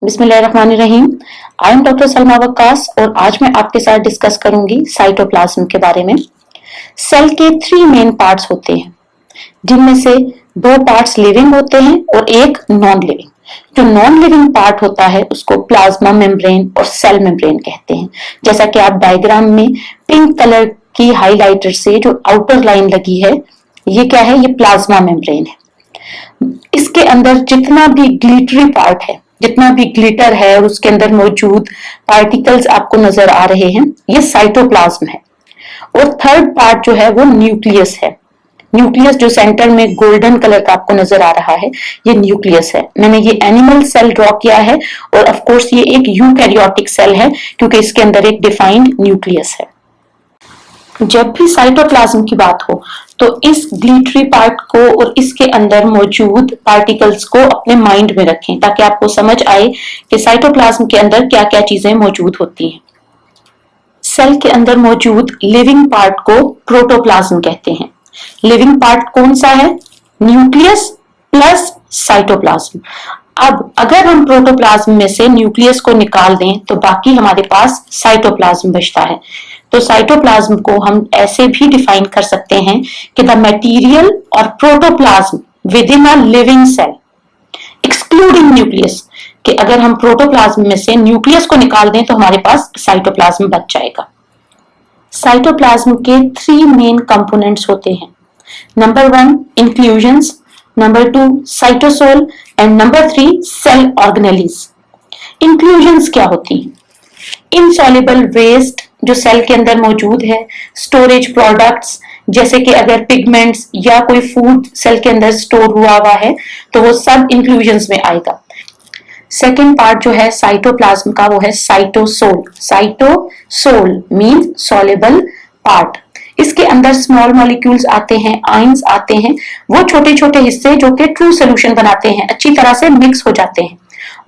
बिस्मिल्लाहिर्रहमानिर्रहीम। I am doctor Salma वक्कास और आज मैं आपके साथ डिस्कस करूंगी साइटोप्लाज्म के बारे में। सेल के 3 मेन पार्ट्स होते हैं, जिनमें से 2 पार्ट्स लिविंग होते हैं और एक नॉन लिविंग। जो नॉन लिविंग पार्ट होता है उसको प्लाज्मा मेम्ब्रेन और सेल मेम्ब्रेन कहते हैं। जैसा कि आप डायग्राम में पिंक कलर की हाईलाइटर से जो आउटर लाइन लगी है, ये क्या है? ये प्लाज्मा मेम्ब्रेन है। इसके अंदर जितना भी ग्लिटरी पार्ट है, जितना भी ग्लिटर है और उसके अंदर मौजूद पार्टिकल्स आपको नजर आ रहे हैं, ये साइटोप्लाज्म है। और थर्ड पार्ट जो है वो न्यूक्लियस है। न्यूक्लियस जो सेंटर में गोल्डन कलर का आपको नजर आ रहा है, ये न्यूक्लियस है। मैंने ये एनिमल सेल ड्रॉ किया है और ऑफ कोर्स ये एक यूकैरियोटिक सेल है क्योंकि इसके अंदर एक डिफाइंड न्यूक्लियस है। जब भी साइटोप्लाज्म की बात हो तो इस ग्लिटरी पार्ट को और इसके अंदर मौजूद पार्टिकल्स को अपने माइंड में रखें ताकि आपको समझ आए कि साइटोप्लाज्म के अंदर क्या क्या चीजें मौजूद होती हैं। सेल के अंदर मौजूद लिविंग पार्ट को प्रोटोप्लाज्म कहते हैं। लिविंग पार्ट कौन सा है? Nucleus plus cytoplasm. अब अगर हम प्रोटोप्लाज्म में से न्यूक्लियस को निकाल दें तो बाकी हमारे पास साइटोप्लाज्म बचता है। तो साइटोप्लाज्म को हम ऐसे भी डिफाइन कर सकते हैं कि द मटेरियल और protoplasm within a living cell excluding nucleus, कि अगर हम प्रोटोप्लाज्म में से न्यूक्लियस को निकाल दें तो हमारे पास साइटोप्लाज्म बच जाएगा। साइटोप्लाज्म के 3 मेन कंपोनेंट्स होते हैं। Number 1 inclusions, number 2 cytosol and number 3 cell organelles. Inclusions क्या होती हैं? इनसॉल्युबल वेस्ट जो सेल के अंदर मौजूद है, स्टोरेज प्रोडक्ट्स जैसे कि अगर पिगमेंट्स या कोई फूड सेल के अंदर स्टोर हुआ है तो वो सब इंक्लूजन्स में आएगा। सेकेंड पार्ट जो है साइटोप्लाज्म का वो है cytosol. Cytosol mean soluble part. इसके अंदर स्मॉल मॉलिक्यूल्स आते हैं, आयंस आते हैं, वो छोटे छोटे हिस्से जो कि ट्रू सोल्यूशन बनाते हैं, अच्छी तरह से मिक्स हो जाते हैं।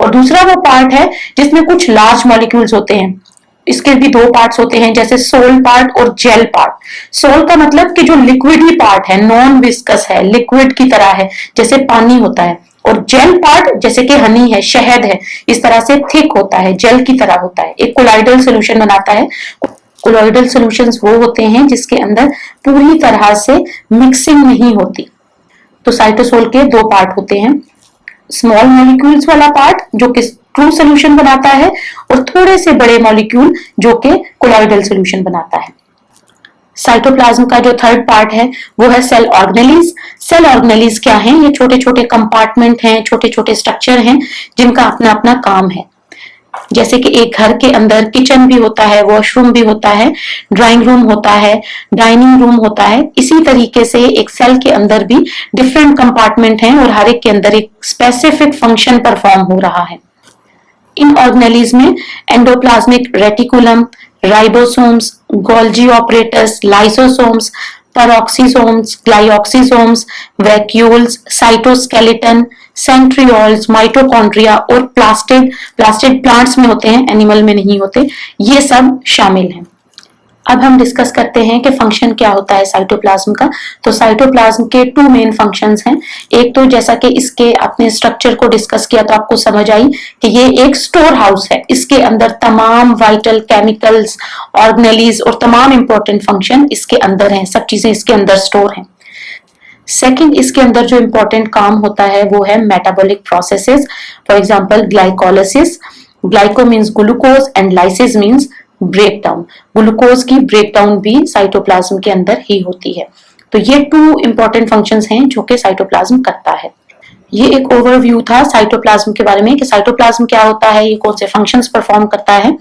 और दूसरा वो पार्ट है जिसमें कुछ लार्ज मॉलिक्यूल्स होते हैं। इसके भी 2 पार्ट्स होते हैं, जैसे सोल पार्ट और जेल पार्ट। सोल का मतलब कि जो लिक्विडी पार्ट है, नॉन विस्कस है, लिक्विड की तरह है, जैसे पानी होता है। और जेल पार्ट जैसे कि हनी है, शहद है, इस तरह से थिक होता है, जेल की तरह होता है, एक कोलॉइडल सोल्यूशन बनाता है। कोलॉइडल सॉल्यूशंस वो होते हैं जिसके अंदर पूरी तरह से मिक्सिंग नहीं होती। तो साइटोसोल के 2 पार्ट होते हैं, स्मॉल मॉलिक्यूल्स वाला पार्ट जो कि ट्रू सोल्यूशन बनाता है और थोड़े से बड़े मॉलिक्यूल जो कि कोलॉइडल सोल्यूशन बनाता है। साइटोप्लाज्म का जो थर्ड पार्ट है वो है सेल ऑर्गेनेलीज। सेल ऑर्गेनेलीज क्या हैं? ये छोटे छोटे कंपार्टमेंट हैं, छोटे छोटे स्ट्रक्चर हैं जिनका अपना अपना काम है। जैसे कि एक घर के अंदर किचन भी होता है, वॉशरूम भी होता है, ड्राइंग रूम होता है, डाइनिंग रूम होता है, इसी तरीके से एक सेल के अंदर भी डिफरेंट कंपार्टमेंट हैं और हर एक के अंदर एक स्पेसिफिक फंक्शन परफॉर्म हो रहा है। इन ऑर्गेनेलीज में endoplasmic reticulum, ribosomes, Golgi apparatus, lysosomes, peroxisomes, glyoxysomes, vacuoles, cytoskeleton, centrioles, mitochondria और प्लास्टिड प्लांट्स में होते हैं, एनिमल में नहीं होते, ये सब शामिल हैं। अब हम डिस्कस करते हैं कि फंक्शन क्या होता है साइटोप्लाज्म का। तो साइटोप्लाज्म के 2 मेन फंक्शंस हैं। एक तो जैसा कि इसके अपने स्ट्रक्चर को डिस्कस किया तो आपको समझ आई कि ये एक स्टोर हाउस है। इसके अंदर तमाम वाइटल केमिकल्स, ऑर्गेनेलीज और तमाम इंपॉर्टेंट फंक्शन इसके अंदर हैं, सब चीजें इसके अंदर स्टोर हैं। सेकंड, इसके अंदर जो इंपॉर्टेंट काम होता है वो है metabolic processes. For example glycolysis. Glyco means glucose and lysis means breakdown. Glucose की ब्रेकडाउन भी साइटोप्लाज्म के अंदर ही होती है। तो ये 2 इंपॉर्टेंट फंक्शंस हैं जो कि साइटोप्लाज्म करता है। ये एक ओवरव्यू था साइटोप्लाज्म के बारे में कि साइटोप्लाज्म क्या होता है, ये कौन से फंक्शंस परफॉर्म करता है।